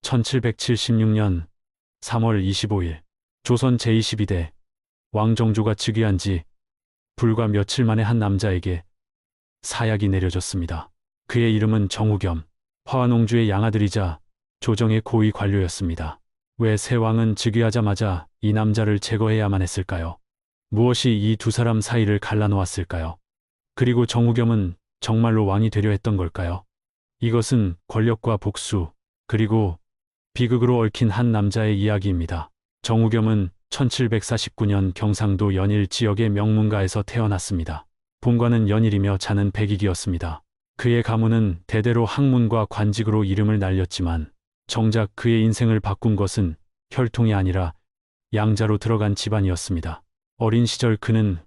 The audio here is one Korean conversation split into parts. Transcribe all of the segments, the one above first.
1776년 3월 25일 조선 제22대 왕정조가 즉위한 지 불과 며칠 만에 한 남자에게 사약이 내려졌습니다. 그의 이름은 정우겸, 화완옹주의 양아들이자 조정의 고위 관료였습니다. 왜 새 왕은 즉위하자마자 이 남자를 제거해야만 했을까요? 무엇이 이 두 사람 사이를 갈라놓았을까요? 그리고 정우겸은 정말로 왕이 되려 했던 걸까요? 이것은 권력과 복수, 그리고 비극으로 얽힌 한 남자의 이야기입니다. 정우겸은 1749년 경상도 연일 지역의 명문가에서 태어났습니다. 본관은 연일이며 자는 백익이었습니다. 그의 가문은 대대로 학문과 관직으로 이름을 날렸지만 정작 그의 인생을 바꾼 것은 혈통이 아니라 양자로 들어간 집안이었습니다. 어린 시절 그는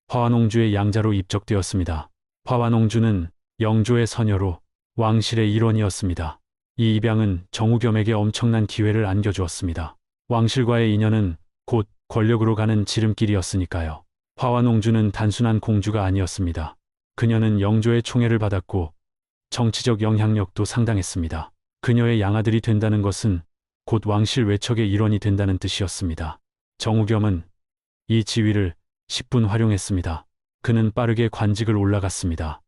화완옹주의 양자로 입적되었습니다. 화완옹주는 영조의 서녀로 왕실의 일원이었습니다. 이 입양은 정우겸에게 엄청난 기회를 안겨주었습니다. 왕실과의 인연은 곧 권력으로 가는 지름길이었으니까요. 화완옹주는 단순한 공주가 아니었습니다. 그녀는 영조의 총애를 받았고 정치적 영향력도 상당했습니다. 그녀의 양아들이 된다는 것은 곧 왕실 외척의 일원이 된다는 뜻이었습니다. 정우겸은 이 지위를 10분 활용했습니다. 그는 빠르게 관직을 올라갔습니다.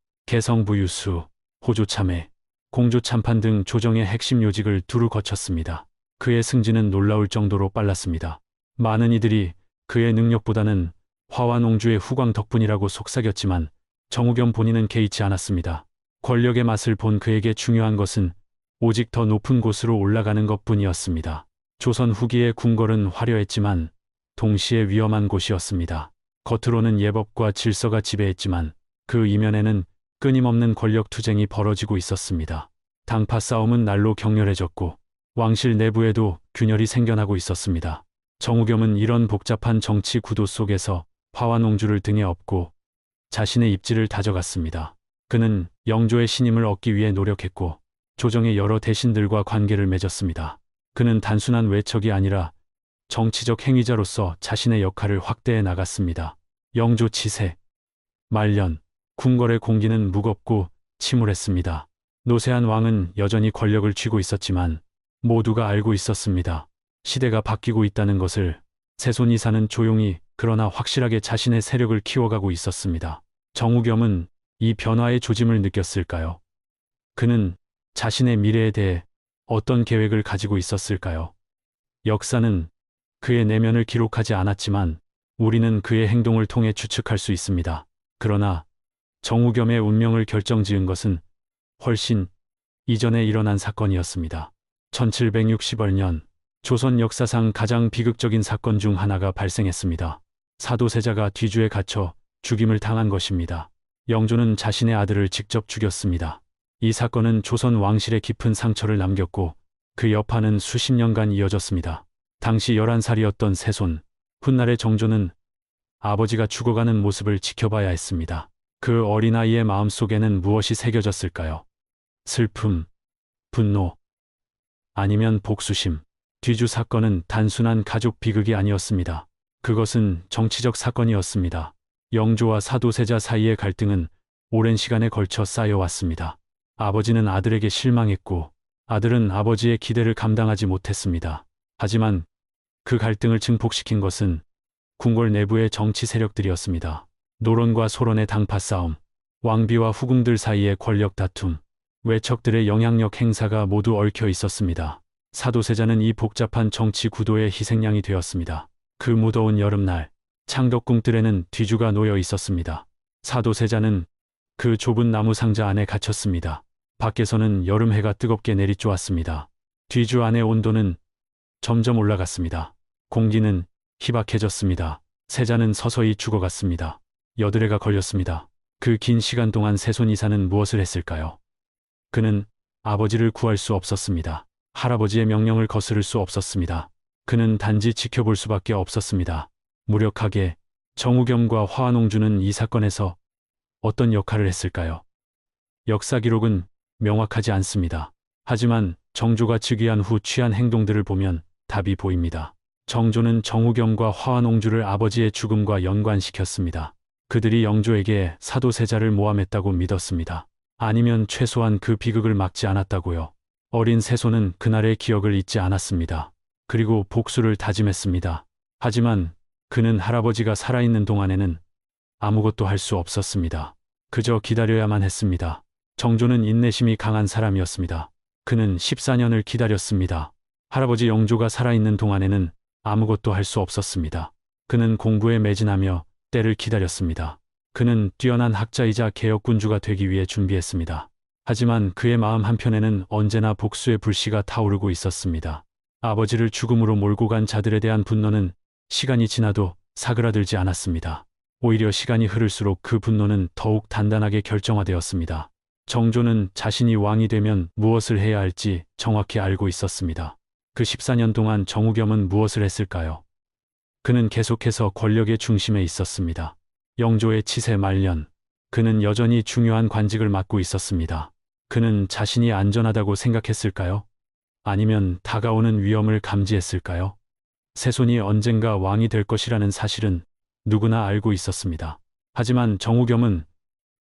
개성부유수, 호조참회, 공조참판 등 조정의 핵심 요직을 두루 거쳤습니다. 그의 승진은 놀라울 정도로 빨랐습니다. 많은 이들이 그의 능력보다는 화완옹주의 후광 덕분이라고 속삭였지만 정우겸 본인은 개의치 않았습니다. 권력의 맛을 본 그에게 중요한 것은 오직 더 높은 곳으로 올라가는 것뿐이었습니다. 조선 후기의 궁궐은 화려했지만 동시에 위험한 곳이었습니다. 겉으로는 예법과 질서가 지배했지만 그 이면에는 끊임없는 권력 투쟁이 벌어지고 있었습니다. 당파 싸움은 날로 격렬해졌고 왕실 내부에도 균열이 생겨나고 있었습니다. 정우겸은 이런 복잡한 정치 구도 속에서 화완옹주를 등에 업고 자신의 입지를 다져갔습니다. 그는 영조의 신임을 얻기 위해 노력했고 조정의 여러 대신들과 관계를 맺었습니다. 그는 단순한 외척이 아니라 정치적 행위자로서 자신의 역할을 확대해 나갔습니다. 영조 치세 말년 궁궐의 공기는 무겁고 침울했습니다. 노세한 왕은 여전히 권력을 쥐고 있었지만 모두가 알고 있었습니다. 시대가 바뀌고 있다는 것을 세손 이사는 조용히 그러나 확실하게 자신의 세력을 키워가고 있었습니다. 정우겸은 이 변화의 조짐을 느꼈을까요? 그는 자신의 미래에 대해 어떤 계획을 가지고 있었을까요? 역사는 그의 내면을 기록하지 않았지만 우리는 그의 행동을 통해 추측할 수 있습니다. 그러나 정우겸의 운명을 결정지은 것은 훨씬 이전에 일어난 사건이었습니다. 1760년 조선 역사상 가장 비극적인 사건 중 하나가 발생했습니다. 사도세자가 뒤주에 갇혀 죽임을 당한 것입니다. 영조는 자신의 아들을 직접 죽였습니다. 이 사건은 조선 왕실에 깊은 상처를 남겼고 그 여파는 수십 년간 이어졌습니다. 당시 11살이었던 세손, 훗날의 정조는 아버지가 죽어가는 모습을 지켜봐야 했습니다. 그 어린아이의 마음속에는 무엇이 새겨졌을까요? 슬픔, 분노, 아니면 복수심. 뒤주 사건은 단순한 가족 비극이 아니었습니다. 그것은 정치적 사건이었습니다. 영조와 사도세자 사이의 갈등은 오랜 시간에 걸쳐 쌓여왔습니다. 아버지는 아들에게 실망했고 아들은 아버지의 기대를 감당하지 못했습니다. 하지만 그 갈등을 증폭시킨 것은 궁궐 내부의 정치 세력들이었습니다. 노론과 소론의 당파 싸움, 왕비와 후궁들 사이의 권력 다툼, 외척들의 영향력 행사가 모두 얽혀 있었습니다. 사도세자는 이 복잡한 정치 구도의 희생양이 되었습니다. 그 무더운 여름날, 창덕궁 뜰에는 뒤주가 놓여 있었습니다. 사도세자는 그 좁은 나무 상자 안에 갇혔습니다. 밖에서는 여름해가 뜨겁게 내리쬐었습니다. 뒤주 안의 온도는 점점 올라갔습니다. 공기는 희박해졌습니다. 세자는 서서히 죽어갔습니다. 여드레가 걸렸습니다. 그 긴 시간 동안 세손 이사는 무엇을 했을까요? 그는 아버지를 구할 수 없었습니다. 할아버지의 명령을 거스를 수 없었습니다. 그는 단지 지켜볼 수밖에 없었습니다. 무력하게 정우겸과 화완옹주는 이 사건에서 어떤 역할을 했을까요? 역사 기록은 명확하지 않습니다. 하지만 정조가 즉위한 후 취한 행동들을 보면 답이 보입니다. 정조는 정우겸과 화완옹주를 아버지의 죽음과 연관시켰습니다. 그들이 영조에게 사도세자를 모함했다고 믿었습니다. 아니면 최소한 그 비극을 막지 않았다고요. 어린 세손은 그날의 기억을 잊지 않았습니다. 그리고 복수를 다짐했습니다. 하지만 그는 할아버지가 살아있는 동안에는 아무것도 할 수 없었습니다. 그저 기다려야만 했습니다. 정조는 인내심이 강한 사람이었습니다. 그는 14년을 기다렸습니다. 할아버지 영조가 살아있는 동안에는 아무것도 할 수 없었습니다. 그는 공부에 매진하며 때를 기다렸습니다. 그는 뛰어난 학자이자 개혁군주가 되기 위해 준비했습니다. 하지만 그의 마음 한편에는 언제나 복수의 불씨가 타오르고 있었습니다. 아버지를 죽음으로 몰고 간 자들에 대한 분노는 시간이 지나도 사그라들지 않았습니다. 오히려 시간이 흐를수록 그 분노는 더욱 단단하게 결정화되었습니다. 정조는 자신이 왕이 되면 무엇을 해야 할지 정확히 알고 있었습니다. 그 14년 동안 정우겸은 무엇을 했을까요? 그는 계속해서 권력의 중심에 있었습니다. 영조의 치세 말년, 그는 여전히 중요한 관직을 맡고 있었습니다. 그는 자신이 안전하다고 생각했을까요? 아니면 다가오는 위험을 감지했을까요? 세손이 언젠가 왕이 될 것이라는 사실은 누구나 알고 있었습니다. 하지만 정우겸은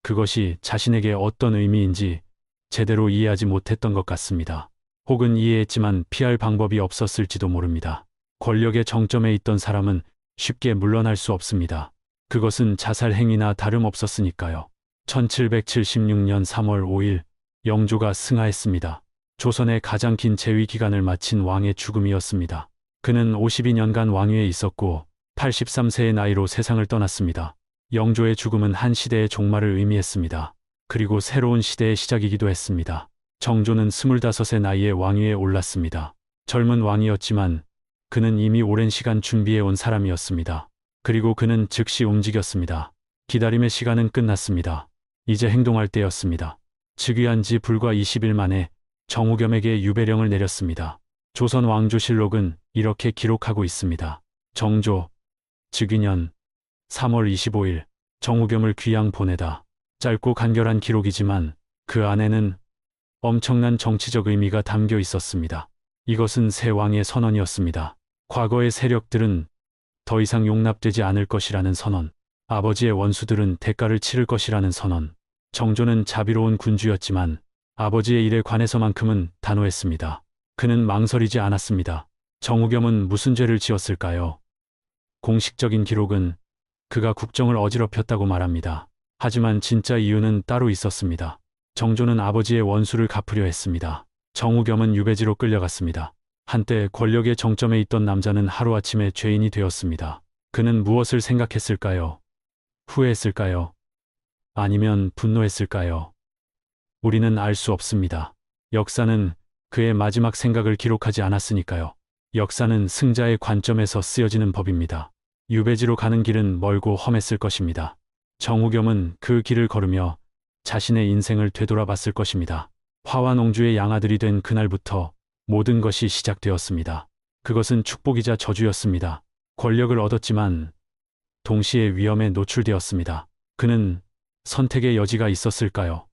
그것이 자신에게 어떤 의미인지 제대로 이해하지 못했던 것 같습니다. 혹은 이해했지만 피할 방법이 없었을지도 모릅니다. 권력의 정점에 있던 사람은 쉽게 물러날 수 없습니다. 그것은 자살 행위나 다름없었으니까요. 1776년 3월 5일 영조가 승하했습니다. 조선의 가장 긴 재위 기간을 마친 왕의 죽음이었습니다. 그는 52년간 왕위에 있었고 83세의 나이로 세상을 떠났습니다. 영조의 죽음은 한 시대의 종말을 의미했습니다. 그리고 새로운 시대의 시작이기도 했습니다. 정조는 25세 나이에 왕위에 올랐습니다. 젊은 왕이었지만 그는 이미 오랜 시간 준비해온 사람이었습니다. 그리고 그는 즉시 움직였습니다. 기다림의 시간은 끝났습니다. 이제 행동할 때였습니다. 즉위한 지 불과 20일 만에 정우겸에게 유배령을 내렸습니다. 조선 왕조실록은 이렇게 기록하고 있습니다. 정조, 즉위년 3월 25일 정우겸을 귀양 보내다. 짧고 간결한 기록이지만 그 안에는 엄청난 정치적 의미가 담겨 있었습니다. 이것은 새 왕의 선언이었습니다. 과거의 세력들은 더 이상 용납되지 않을 것이라는 선언, 아버지의 원수들은 대가를 치를 것이라는 선언. 정조는 자비로운 군주였지만 아버지의 일에 관해서만큼은 단호했습니다. 그는 망설이지 않았습니다. 정우겸은 무슨 죄를 지었을까요? 공식적인 기록은 그가 국정을 어지럽혔다고 말합니다. 하지만 진짜 이유는 따로 있었습니다. 정조는 아버지의 원수를 갚으려 했습니다. 정우겸은 유배지로 끌려갔습니다. 한때 권력의 정점에 있던 남자는 하루아침에 죄인이 되었습니다. 그는 무엇을 생각했을까요? 후회했을까요? 아니면 분노했을까요? 우리는 알 수 없습니다. 역사는 그의 마지막 생각을 기록하지 않았으니까요. 역사는 승자의 관점에서 쓰여지는 법입니다. 유배지로 가는 길은 멀고 험했을 것입니다. 정우겸은 그 길을 걸으며 자신의 인생을 되돌아봤을 것입니다. 화완옹주의 양아들이 된 그날부터 모든 것이 시작되었습니다. 그것은 축복이자 저주였습니다. 권력을 얻었지만 동시에 위험에 노출되었습니다. 그는 선택의 여지가 있었을까요?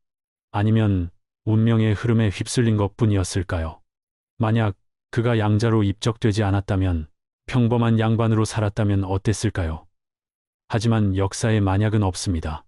아니면 운명의 흐름에 휩쓸린 것뿐이었을까요? 만약 그가 양자로 입적되지 않았다면, 평범한 양반으로 살았다면 어땠을까요? 하지만 역사에 만약은 없습니다.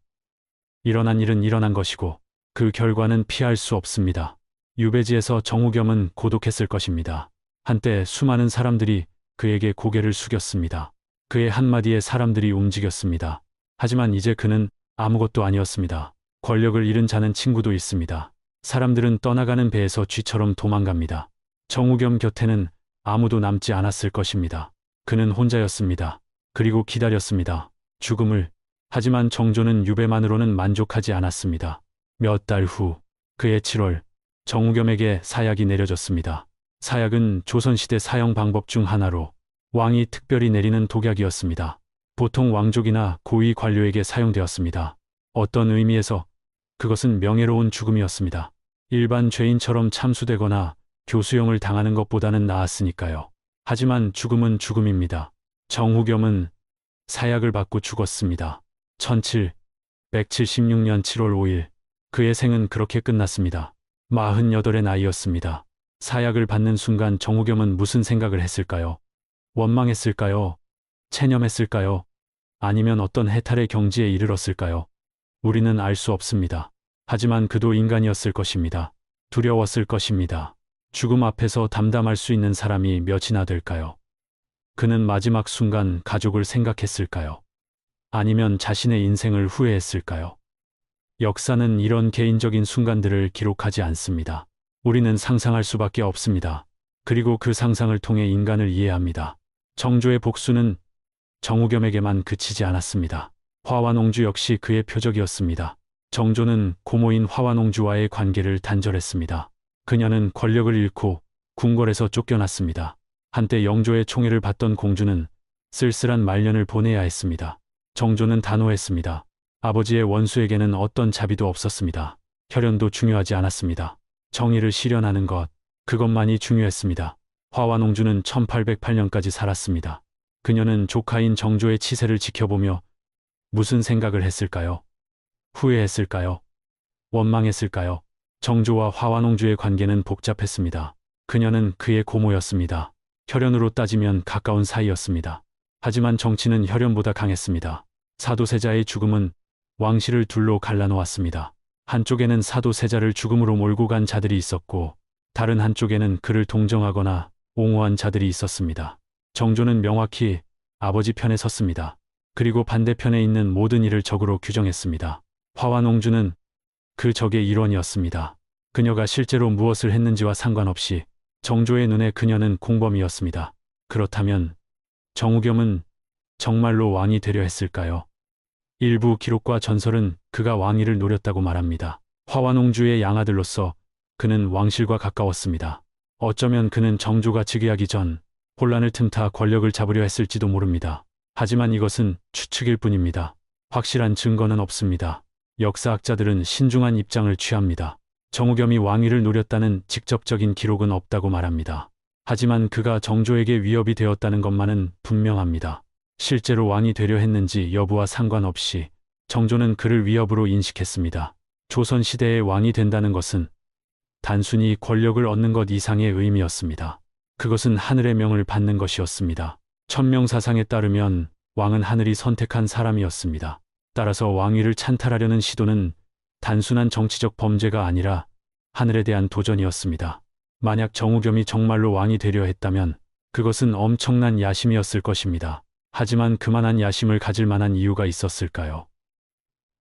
일어난 일은 일어난 것이고 그 결과는 피할 수 없습니다. 유배지에서 정우겸은 고독했을 것입니다. 한때 수많은 사람들이 그에게 고개를 숙였습니다. 그의 한마디에 사람들이 움직였습니다. 하지만 이제 그는 아무것도 아니었습니다. 권력을 잃은 자는 친구도 있습니다. 사람들은 떠나가는 배에서 쥐처럼 도망갑니다. 정우겸 곁에는 아무도 남지 않았을 것입니다. 그는 혼자였습니다. 그리고 기다렸습니다. 죽음을. 하지만 정조는 유배만으로는 만족하지 않았습니다. 몇 달 후, 그해 7월, 정우겸에게 사약이 내려졌습니다. 사약은 조선시대 사형 방법 중 하나로 왕이 특별히 내리는 독약이었습니다. 보통 왕족이나 고위 관료에게 사용되었습니다. 어떤 의미에서 그것은 명예로운 죽음이었습니다. 일반 죄인처럼 참수되거나 교수형을 당하는 것보다는 나았으니까요. 하지만 죽음은 죽음입니다. 정우겸은 사약을 받고 죽었습니다. 1776년 7월 5일, 그의 생은 그렇게 끝났습니다. 48의 나이였습니다. 사약을 받는 순간 정우겸은 무슨 생각을 했을까요? 원망했을까요? 체념했을까요? 아니면 어떤 해탈의 경지에 이르렀을까요? 우리는 알 수 없습니다. 하지만 그도 인간이었을 것입니다. 두려웠을 것입니다. 죽음 앞에서 담담할 수 있는 사람이 몇이나 될까요? 그는 마지막 순간 가족을 생각했을까요? 아니면 자신의 인생을 후회했을까요? 역사는 이런 개인적인 순간들을 기록하지 않습니다. 우리는 상상할 수밖에 없습니다. 그리고 그 상상을 통해 인간을 이해합니다. 정조의 복수는 정우겸에게만 그치지 않았습니다. 화완옹주 역시 그의 표적이었습니다. 정조는 고모인 화완옹주와의 관계를 단절했습니다. 그녀는 권력을 잃고 궁궐에서 쫓겨났습니다. 한때 영조의 총애를 받던 공주는 쓸쓸한 말년을 보내야 했습니다. 정조는 단호했습니다. 아버지의 원수에게는 어떤 자비도 없었습니다. 혈연도 중요하지 않았습니다. 정의를 실현하는 것, 그것만이 중요했습니다. 화완옹주는 1808년까지 살았습니다. 그녀는 조카인 정조의 치세를 지켜보며 무슨 생각을 했을까요? 후회했을까요? 원망했을까요? 정조와 화완옹주의 관계는 복잡했습니다. 그녀는 그의 고모였습니다. 혈연으로 따지면 가까운 사이였습니다. 하지만 정치는 혈연보다 강했습니다. 사도세자의 죽음은 왕실을 둘로 갈라놓았습니다. 한쪽에는 사도세자를 죽음으로 몰고 간 자들이 있었고 다른 한쪽에는 그를 동정하거나 옹호한 자들이 있었습니다. 정조는 명확히 아버지 편에 섰습니다. 그리고 반대편에 있는 모든 이를 적으로 규정했습니다. 화완옹주는 그 적의 일원이었습니다. 그녀가 실제로 무엇을 했는지와 상관없이 정조의 눈에 그녀는 공범이었습니다. 그렇다면 정우겸은 정말로 왕이 되려 했을까요? 일부 기록과 전설은 그가 왕위를 노렸다고 말합니다. 화완옹주의 양아들로서 그는 왕실과 가까웠습니다. 어쩌면 그는 정조가 즉위하기 전 혼란을 틈타 권력을 잡으려 했을지도 모릅니다. 하지만 이것은 추측일 뿐입니다. 확실한 증거는 없습니다. 역사학자들은 신중한 입장을 취합니다. 정우겸이 왕위를 노렸다는 직접적인 기록은 없다고 말합니다. 하지만 그가 정조에게 위협이 되었다는 것만은 분명합니다. 실제로 왕이 되려 했는지 여부와 상관없이 정조는 그를 위협으로 인식했습니다. 조선시대의 왕이 된다는 것은 단순히 권력을 얻는 것 이상의 의미였습니다. 그것은 하늘의 명을 받는 것이었습니다. 천명사상에 따르면 왕은 하늘이 선택한 사람이었습니다. 따라서 왕위를 찬탈하려는 시도는 단순한 정치적 범죄가 아니라 하늘에 대한 도전이었습니다. 만약 정우겸이 정말로 왕이 되려 했다면 그것은 엄청난 야심이었을 것입니다. 하지만 그만한 야심을 가질 만한 이유가 있었을까요?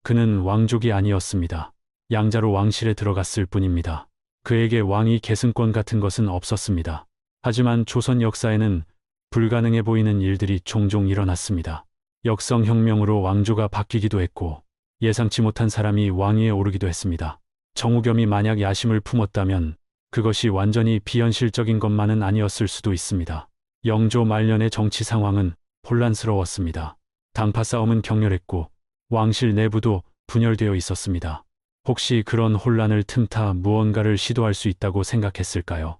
그는 왕족이 아니었습니다. 양자로 왕실에 들어갔을 뿐입니다. 그에게 왕위 계승권 같은 것은 없었습니다. 하지만 조선 역사에는 불가능해 보이는 일들이 종종 일어났습니다. 역성혁명으로 왕조가 바뀌기도 했고 예상치 못한 사람이 왕위에 오르기도 했습니다. 정우겸이 만약 야심을 품었다면 그것이 완전히 비현실적인 것만은 아니었을 수도 있습니다. 영조 말년의 정치 상황은 혼란스러웠습니다. 당파 싸움은 격렬했고 왕실 내부도 분열되어 있었습니다. 혹시 그런 혼란을 틈타 무언가를 시도할 수 있다고 생각했을까요?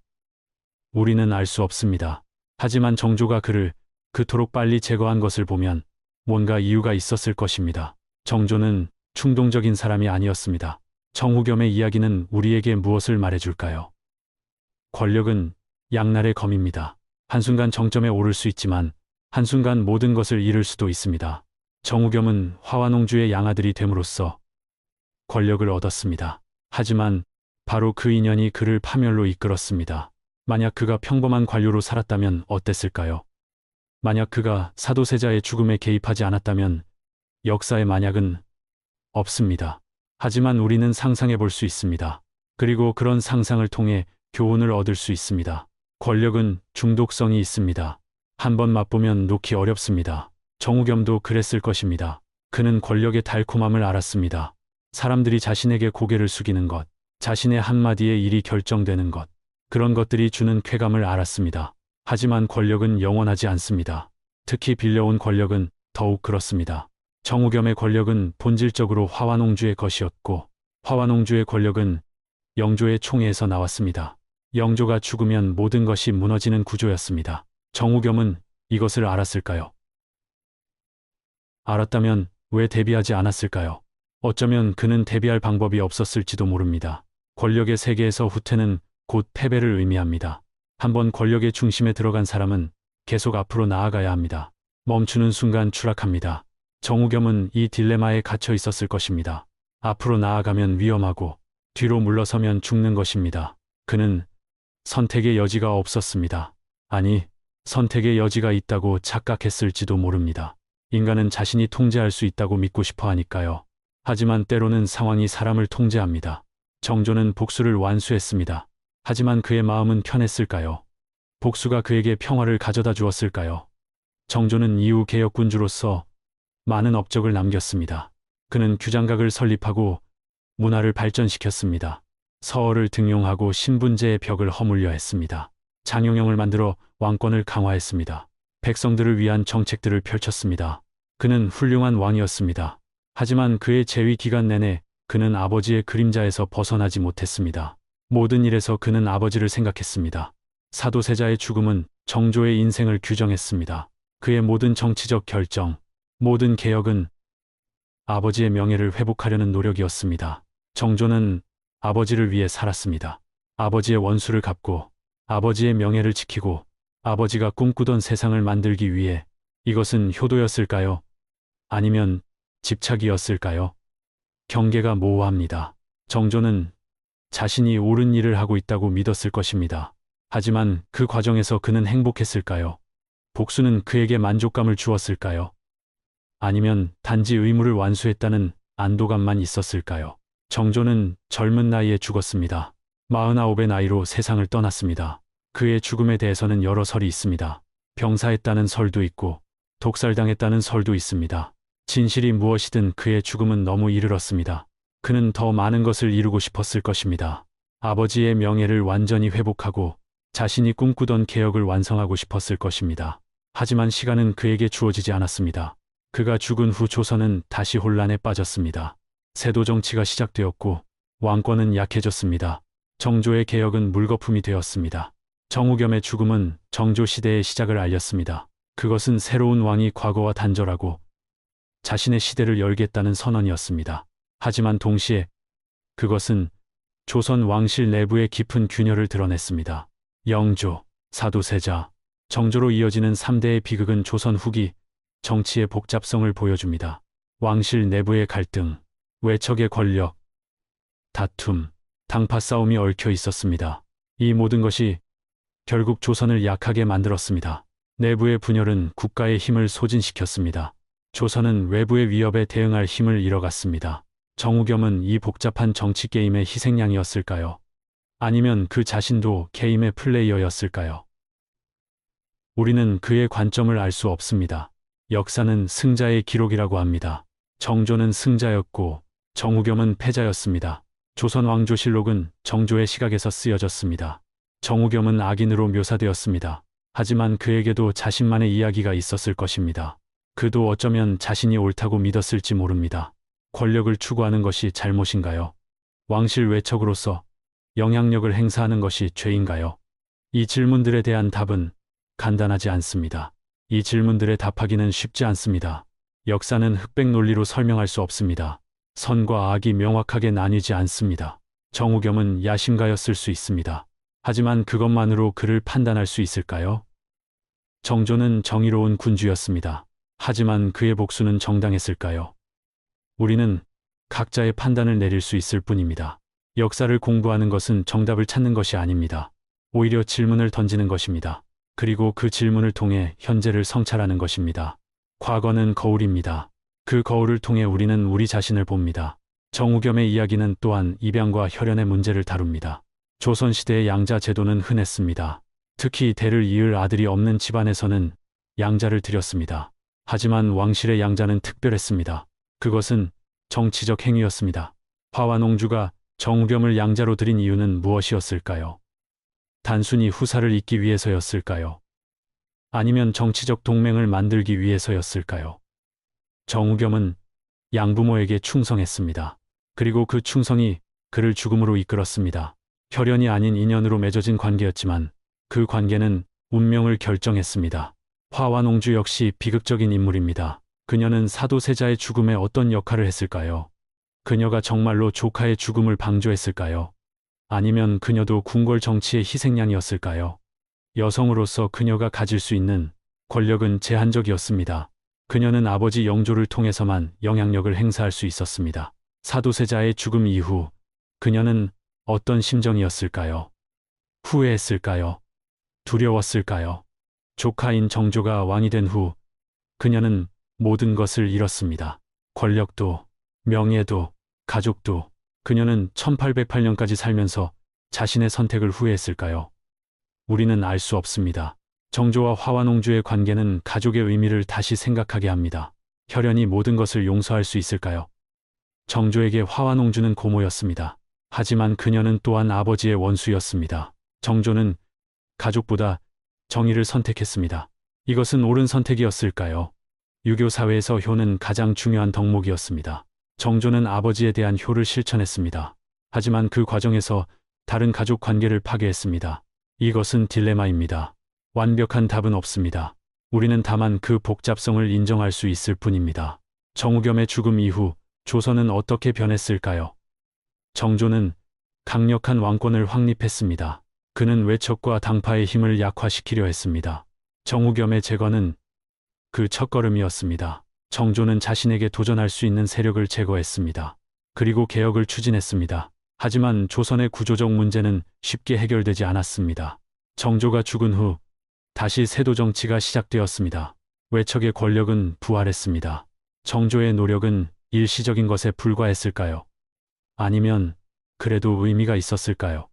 우리는 알 수 없습니다. 하지만 정조가 그를 그토록 빨리 제거한 것을 보면 뭔가 이유가 있었을 것입니다. 정조는 충동적인 사람이 아니었습니다. 정우겸의 이야기는 우리에게 무엇을 말해줄까요? 권력은 양날의 검입니다. 한순간 정점에 오를 수 있지만 한순간 모든 것을 잃을 수도 있습니다. 정우겸은 화완옹주의 양아들이 됨으로써 권력을 얻었습니다. 하지만 바로 그 인연이 그를 파멸로 이끌었습니다. 만약 그가 평범한 관료로 살았다면 어땠을까요? 만약 그가 사도세자의 죽음에 개입하지 않았다면 역사의 만약은 없습니다. 하지만 우리는 상상해 볼 수 있습니다. 그리고 그런 상상을 통해 교훈을 얻을 수 있습니다. 권력은 중독성이 있습니다. 한번 맛보면 놓기 어렵습니다. 정우겸도 그랬을 것입니다. 그는 권력의 달콤함을 알았습니다. 사람들이 자신에게 고개를 숙이는 것, 자신의 한마디에 일이 결정되는 것, 그런 것들이 주는 쾌감을 알았습니다. 하지만 권력은 영원하지 않습니다. 특히 빌려온 권력은 더욱 그렇습니다. 정우겸의 권력은 본질적으로 화완옹주의 것이었고 화완옹주의 권력은 영조의 총애에서 나왔습니다. 영조가 죽으면 모든 것이 무너지는 구조였습니다. 정우겸은 이것을 알았을까요? 알았다면 왜 대비하지 않았을까요? 어쩌면 그는 대비할 방법이 없었을지도 모릅니다. 권력의 세계에서 후퇴는 곧 패배를 의미합니다. 한번 권력의 중심에 들어간 사람은 계속 앞으로 나아가야 합니다. 멈추는 순간 추락합니다. 정우겸은 이 딜레마에 갇혀 있었을 것입니다. 앞으로 나아가면 위험하고 뒤로 물러서면 죽는 것입니다. 그는 선택의 여지가 없었습니다. 아니, 선택의 여지가 있다고 착각했을지도 모릅니다. 인간은 자신이 통제할 수 있다고 믿고 싶어 하니까요. 하지만 때로는 상황이 사람을 통제합니다. 정조는 복수를 완수했습니다. 하지만 그의 마음은 편했을까요? 복수가 그에게 평화를 가져다 주었을까요? 정조는 이후 개혁군주로서 많은 업적을 남겼습니다. 그는 규장각을 설립하고 문화를 발전시켰습니다. 서얼을 등용하고 신분제의 벽을 허물려 했습니다. 장용영을 만들어 왕권을 강화했습니다. 백성들을 위한 정책들을 펼쳤습니다. 그는 훌륭한 왕이었습니다. 하지만 그의 재위 기간 내내 그는 아버지의 그림자에서 벗어나지 못했습니다. 모든 일에서 그는 아버지를 생각했습니다. 사도세자의 죽음은 정조의 인생을 규정했습니다. 그의 모든 정치적 결정, 모든 개혁은 아버지의 명예를 회복하려는 노력이었습니다. 정조는 아버지를 위해 살았습니다. 아버지의 원수를 갚고 아버지의 명예를 지키고 아버지가 꿈꾸던 세상을 만들기 위해. 이것은 효도였을까요? 아니면 집착이었을까요? 경계가 모호합니다. 정조는 자신이 옳은 일을 하고 있다고 믿었을 것입니다. 하지만 그 과정에서 그는 행복했을까요? 복수는 그에게 만족감을 주었을까요? 아니면 단지 의무를 완수했다는 안도감만 있었을까요? 정조는 젊은 나이에 죽었습니다. 49의 나이로 세상을 떠났습니다. 그의 죽음에 대해서는 여러 설이 있습니다. 병사했다는 설도 있고 독살당했다는 설도 있습니다. 진실이 무엇이든 그의 죽음은 너무 이르렀습니다. 그는 더 많은 것을 이루고 싶었을 것입니다. 아버지의 명예를 완전히 회복하고 자신이 꿈꾸던 개혁을 완성하고 싶었을 것입니다. 하지만 시간은 그에게 주어지지 않았습니다. 그가 죽은 후 조선은 다시 혼란에 빠졌습니다. 세도 정치가 시작되었고 왕권은 약해졌습니다. 정조의 개혁은 물거품이 되었습니다. 정우겸의 죽음은 정조 시대의 시작을 알렸습니다. 그것은 새로운 왕이 과거와 단절하고 자신의 시대를 열겠다는 선언이었습니다. 하지만 동시에 그것은 조선 왕실 내부의 깊은 균열을 드러냈습니다. 영조, 사도세자, 정조로 이어지는 3대의 비극은 조선 후기 정치의 복잡성을 보여줍니다. 왕실 내부의 갈등, 외척의 권력, 다툼, 당파 싸움이 얽혀 있었습니다. 이 모든 것이 결국 조선을 약하게 만들었습니다. 내부의 분열은 국가의 힘을 소진시켰습니다. 조선은 외부의 위협에 대응할 힘을 잃어갔습니다. 정우겸은 이 복잡한 정치 게임의 희생양이었을까요? 아니면 그 자신도 게임의 플레이어였을까요? 우리는 그의 관점을 알 수 없습니다. 역사는 승자의 기록이라고 합니다. 정조는 승자였고 정우겸은 패자였습니다. 조선 왕조실록은 정조의 시각에서 쓰여졌습니다. 정우겸은 악인으로 묘사되었습니다. 하지만 그에게도 자신만의 이야기가 있었을 것입니다. 그도 어쩌면 자신이 옳다고 믿었을지 모릅니다. 권력을 추구하는 것이 잘못인가요? 왕실 외척으로서 영향력을 행사하는 것이 죄인가요? 이 질문들에 대한 답은 간단하지 않습니다. 이 질문들에 답하기는 쉽지 않습니다. 역사는 흑백 논리로 설명할 수 없습니다. 선과 악이 명확하게 나뉘지 않습니다. 정우겸은 야심가였을 수 있습니다. 하지만 그것만으로 그를 판단할 수 있을까요? 정조는 정의로운 군주였습니다. 하지만 그의 복수는 정당했을까요? 우리는 각자의 판단을 내릴 수 있을 뿐입니다. 역사를 공부하는 것은 정답을 찾는 것이 아닙니다. 오히려 질문을 던지는 것입니다. 그리고 그 질문을 통해 현재를 성찰하는 것입니다. 과거는 거울입니다. 그 거울을 통해 우리는 우리 자신을 봅니다. 정우겸의 이야기는 또한 입양과 혈연의 문제를 다룹니다. 조선시대의 양자 제도는 흔했습니다. 특히 대를 이을 아들이 없는 집안에서는 양자를 드렸습니다. 하지만 왕실의 양자는 특별했습니다. 그것은 정치적 행위였습니다. 화완옹주가 정우겸을 양자로 드린 이유는 무엇이었을까요? 단순히 후사를 잇기 위해서였을까요? 아니면 정치적 동맹을 만들기 위해서였을까요? 정우겸은 양부모에게 충성했습니다. 그리고 그 충성이 그를 죽음으로 이끌었습니다. 혈연이 아닌 인연으로 맺어진 관계였지만 그 관계는 운명을 결정했습니다. 화완옹주 역시 비극적인 인물입니다. 그녀는 사도세자의 죽음에 어떤 역할을 했을까요? 그녀가 정말로 조카의 죽음을 방조했을까요? 아니면 그녀도 궁궐 정치의 희생양이었을까요? 여성으로서 그녀가 가질 수 있는 권력은 제한적이었습니다. 그녀는 아버지 영조를 통해서만 영향력을 행사할 수 있었습니다. 사도세자의 죽음 이후 그녀는 어떤 심정이었을까요? 후회했을까요? 두려웠을까요? 조카인 정조가 왕이 된 후 그녀는 모든 것을 잃었습니다. 권력도, 명예도, 가족도. 그녀는 1808년까지 살면서 자신의 선택을 후회했을까요? 우리는 알 수 없습니다. 정조와 화완옹주의 관계는 가족의 의미를 다시 생각하게 합니다. 혈연이 모든 것을 용서할 수 있을까요? 정조에게 화완옹주는 고모였습니다. 하지만 그녀는 또한 아버지의 원수였습니다. 정조는 가족보다 정의를 선택했습니다. 이것은 옳은 선택이었을까요? 유교 사회에서 효는 가장 중요한 덕목이었습니다. 정조는 아버지에 대한 효를 실천했습니다. 하지만 그 과정에서 다른 가족 관계를 파괴했습니다. 이것은 딜레마입니다. 완벽한 답은 없습니다. 우리는 다만 그 복잡성을 인정할 수 있을 뿐입니다. 정우겸의 죽음 이후 조선은 어떻게 변했을까요? 정조는 강력한 왕권을 확립했습니다. 그는 외척과 당파의 힘을 약화시키려 했습니다. 정우겸의 제거는 그 첫걸음이었습니다. 정조는 자신에게 도전할 수 있는 세력을 제거했습니다. 그리고 개혁을 추진했습니다. 하지만 조선의 구조적 문제는 쉽게 해결되지 않았습니다. 정조가 죽은 후 다시 세도 정치가 시작되었습니다. 외척의 권력은 부활했습니다. 정조의 노력은 일시적인 것에 불과했을까요? 아니면 그래도 의미가 있었을까요?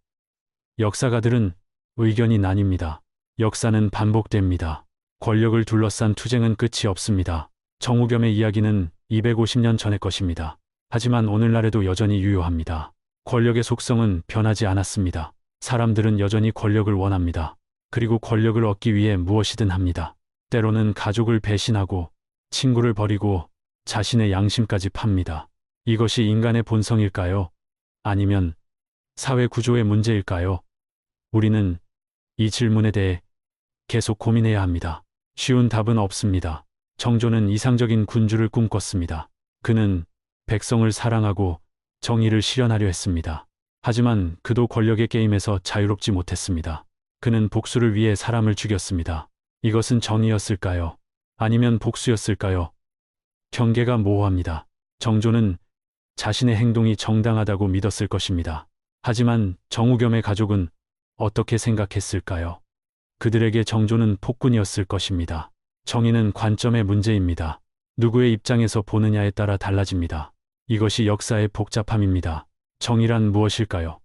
역사가들은 의견이 나뉩니다. 역사는 반복됩니다. 권력을 둘러싼 투쟁은 끝이 없습니다. 정우겸의 이야기는 250년 전의 것입니다. 하지만 오늘날에도 여전히 유효합니다. 권력의 속성은 변하지 않았습니다. 사람들은 여전히 권력을 원합니다. 그리고 권력을 얻기 위해 무엇이든 합니다. 때로는 가족을 배신하고 친구를 버리고 자신의 양심까지 팝니다. 이것이 인간의 본성일까요? 아니면 사회 구조의 문제일까요? 우리는 이 질문에 대해 계속 고민해야 합니다. 쉬운 답은 없습니다. 정조는 이상적인 군주를 꿈꿨습니다. 그는 백성을 사랑하고 정의를 실현하려 했습니다. 하지만 그도 권력의 게임에서 자유롭지 못했습니다. 그는 복수를 위해 사람을 죽였습니다. 이것은 정의였을까요? 아니면 복수였을까요? 경계가 모호합니다. 정조는 자신의 행동이 정당하다고 믿었을 것입니다. 하지만 정우겸의 가족은 어떻게 생각했을까요? 그들에게 정조는 폭군이었을 것입니다. 정의는 관점의 문제입니다. 누구의 입장에서 보느냐에 따라 달라집니다. 이것이 역사의 복잡함입니다. 정의란 무엇일까요?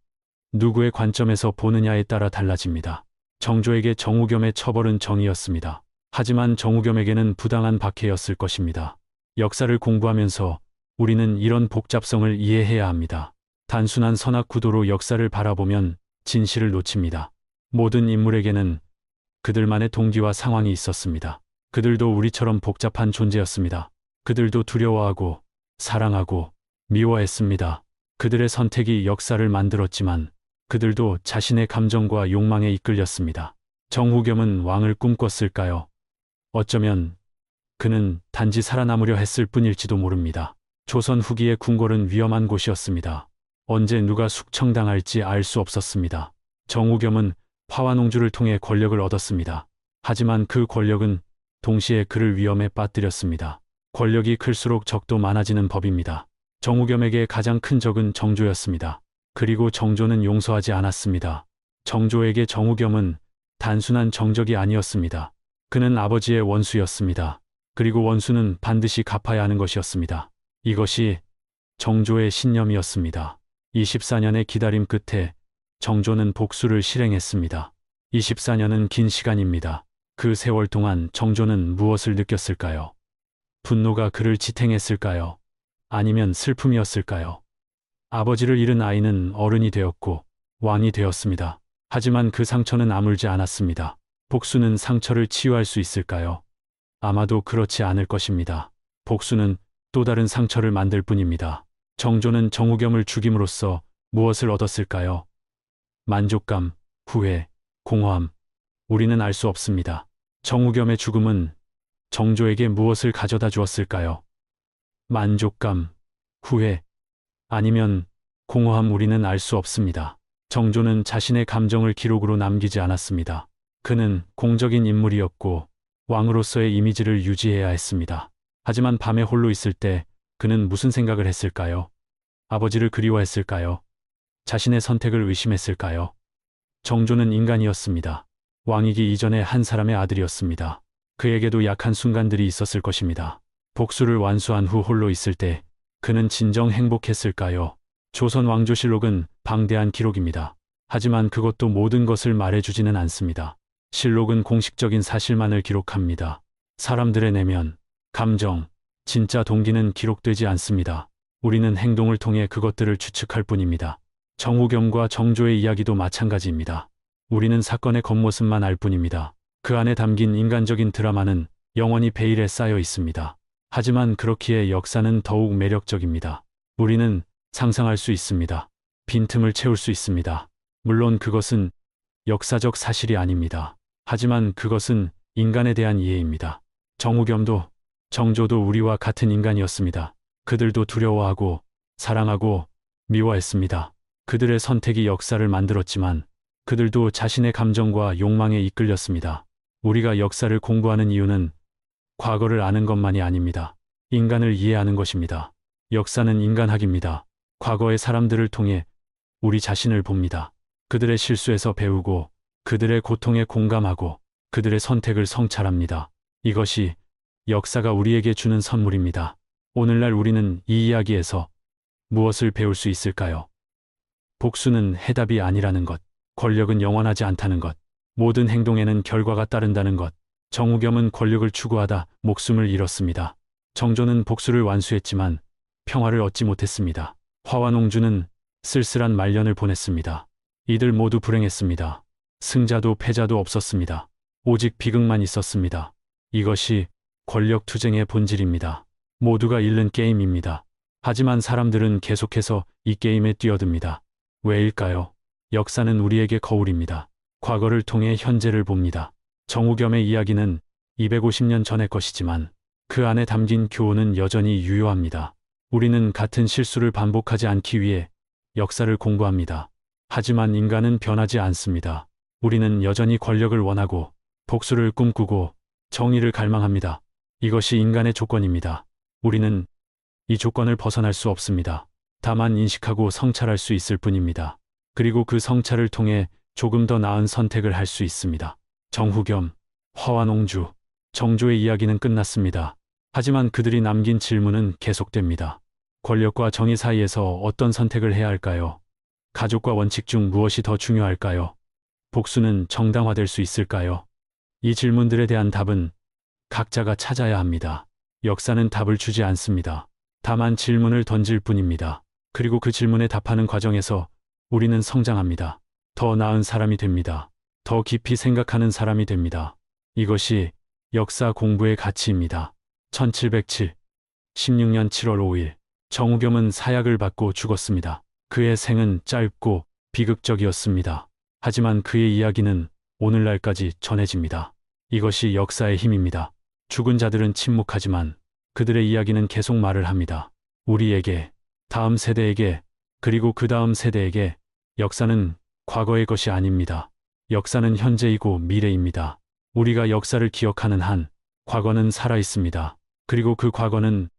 누구의 관점에서 보느냐에 따라 달라집니다. 정조에게 정우겸의 처벌은 정의였습니다. 하지만 정우겸에게는 부당한 박해였을 것입니다. 역사를 공부하면서 우리는 이런 복잡성을 이해해야 합니다. 단순한 선악 구도로 역사를 바라보면 진실을 놓칩니다. 모든 인물에게는 그들만의 동기와 상황이 있었습니다. 그들도 우리처럼 복잡한 존재였습니다. 그들도 두려워하고 사랑하고 미워했습니다. 그들의 선택이 역사를 만들었지만 그들도 자신의 감정과 욕망에 이끌렸습니다. 정우겸은 왕을 꿈꿨을까요? 어쩌면 그는 단지 살아남으려 했을 뿐일지도 모릅니다. 조선 후기의 궁궐은 위험한 곳이었습니다. 언제 누가 숙청당할지 알 수 없었습니다. 정우겸은 화완옹주를 통해 권력을 얻었습니다. 하지만 그 권력은 동시에 그를 위험에 빠뜨렸습니다. 권력이 클수록 적도 많아지는 법입니다. 정우겸에게 가장 큰 적은 정조였습니다. 그리고 정조는 용서하지 않았습니다. 정조에게 정우겸은 단순한 정적이 아니었습니다. 그는 아버지의 원수였습니다. 그리고 원수는 반드시 갚아야 하는 것이었습니다. 이것이 정조의 신념이었습니다. 24년의 기다림 끝에 정조는 복수를 실행했습니다. 24년은 긴 시간입니다. 그 세월 동안 정조는 무엇을 느꼈을까요? 분노가 그를 지탱했을까요? 아니면 슬픔이었을까요? 아버지를 잃은 아이는 어른이 되었고 왕이 되었습니다. 하지만 그 상처는 아물지 않았습니다. 복수는 상처를 치유할 수 있을까요? 아마도 그렇지 않을 것입니다. 복수는 또 다른 상처를 만들 뿐입니다. 정조는 정우겸을 죽임으로써 무엇을 얻었을까요? 만족감, 후회, 공허함. 우리는 알 수 없습니다. 정우겸의 죽음은 정조에게 무엇을 가져다 주었을까요? 만족감, 후회, 아니면 공허함. 우리는 알 수 없습니다. 정조는 자신의 감정을 기록으로 남기지 않았습니다. 그는 공적인 인물이었고 왕으로서의 이미지를 유지해야 했습니다. 하지만 밤에 홀로 있을 때 그는 무슨 생각을 했을까요? 아버지를 그리워했을까요? 자신의 선택을 의심했을까요? 정조는 인간이었습니다. 왕이기 이전에 한 사람의 아들이었습니다. 그에게도 약한 순간들이 있었을 것입니다. 복수를 완수한 후 홀로 있을 때 그는 진정 행복했을까요? 조선 왕조실록은 방대한 기록입니다. 하지만 그것도 모든 것을 말해주지는 않습니다. 실록은 공식적인 사실만을 기록합니다. 사람들의 내면, 감정, 진짜 동기는 기록되지 않습니다. 우리는 행동을 통해 그것들을 추측할 뿐입니다. 정우겸과 정조의 이야기도 마찬가지입니다. 우리는 사건의 겉모습만 알 뿐입니다. 그 안에 담긴 인간적인 드라마는 영원히 베일에 쌓여 있습니다. 하지만 그렇기에 역사는 더욱 매력적입니다. 우리는 상상할 수 있습니다. 빈틈을 채울 수 있습니다. 물론 그것은 역사적 사실이 아닙니다. 하지만 그것은 인간에 대한 이해입니다. 정우겸도 정조도 우리와 같은 인간이었습니다. 그들도 두려워하고 사랑하고 미워했습니다. 그들의 선택이 역사를 만들었지만 그들도 자신의 감정과 욕망에 이끌렸습니다. 우리가 역사를 공부하는 이유는 과거를 아는 것만이 아닙니다. 인간을 이해하는 것입니다. 역사는 인간학입니다. 과거의 사람들을 통해 우리 자신을 봅니다. 그들의 실수에서 배우고 그들의 고통에 공감하고 그들의 선택을 성찰합니다. 이것이 역사가 우리에게 주는 선물입니다. 오늘날 우리는 이 이야기에서 무엇을 배울 수 있을까요? 복수는 해답이 아니라는 것, 권력은 영원하지 않다는 것, 모든 행동에는 결과가 따른다는 것. 정우겸은 권력을 추구하다 목숨을 잃었습니다. 정조는 복수를 완수했지만 평화를 얻지 못했습니다. 화완옹주는 쓸쓸한 말년을 보냈습니다. 이들 모두 불행했습니다. 승자도 패자도 없었습니다. 오직 비극만 있었습니다. 이것이 권력 투쟁의 본질입니다. 모두가 잃는 게임입니다. 하지만 사람들은 계속해서 이 게임에 뛰어듭니다. 왜일까요? 역사는 우리에게 거울입니다. 과거를 통해 현재를 봅니다. 정우겸의 이야기는 250년 전의 것이지만 그 안에 담긴 교훈은 여전히 유효합니다. 우리는 같은 실수를 반복하지 않기 위해 역사를 공부합니다. 하지만 인간은 변하지 않습니다. 우리는 여전히 권력을 원하고 복수를 꿈꾸고 정의를 갈망합니다. 이것이 인간의 조건입니다. 우리는 이 조건을 벗어날 수 없습니다. 다만 인식하고 성찰할 수 있을 뿐입니다. 그리고 그 성찰을 통해 조금 더 나은 선택을 할 수 있습니다. 정우겸, 화완옹주, 정조의 이야기는 끝났습니다. 하지만 그들이 남긴 질문은 계속됩니다. 권력과 정의 사이에서 어떤 선택을 해야 할까요? 가족과 원칙 중 무엇이 더 중요할까요? 복수는 정당화될 수 있을까요? 이 질문들에 대한 답은 각자가 찾아야 합니다. 역사는 답을 주지 않습니다. 다만 질문을 던질 뿐입니다. 그리고 그 질문에 답하는 과정에서 우리는 성장합니다. 더 나은 사람이 됩니다. 더 깊이 생각하는 사람이 됩니다. 이것이 역사 공부의 가치입니다. 1707, 16년 7월 5일, 정우겸은 사약을 받고 죽었습니다. 그의 생은 짧고 비극적이었습니다. 하지만 그의 이야기는 오늘날까지 전해집니다. 이것이 역사의 힘입니다. 죽은 자들은 침묵하지만 그들의 이야기는 계속 말을 합니다. 우리에게, 다음 세대에게, 그리고 그 다음 세대에게 역사는 과거의 것이 아닙니다. 역사는 현재이고 미래입니다. 우리가 역사를 기억하는 한 과거는 살아있습니다. 그리고 그 과거는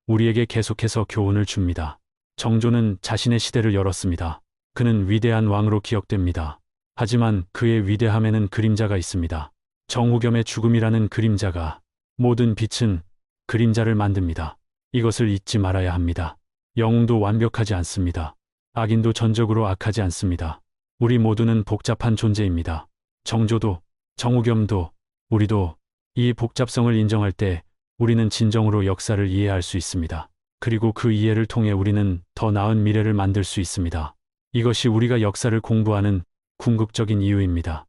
우리에게 계속해서 교훈을 줍니다. 정조는 자신의 시대를 열었습니다. 그는 위대한 왕으로 기억됩니다. 하지만 그의 위대함에는 그림자가 있습니다. 정우겸의 죽음이라는 그림자가 모든 빛은 그림자를 만듭니다. 이것을 잊지 말아야 합니다. 영웅도 완벽하지 않습니다. 악인도 전적으로 악하지 않습니다. 우리 모두는 복잡한 존재입니다. 정조도, 정우겸도, 우리도 이 복잡성을 인정할 때 우리는 진정으로 역사를 이해할 수 있습니다. 그리고 그 이해를 통해 우리는 더 나은 미래를 만들 수 있습니다. 이것이 우리가 역사를 공부하는 궁극적인 이유입니다.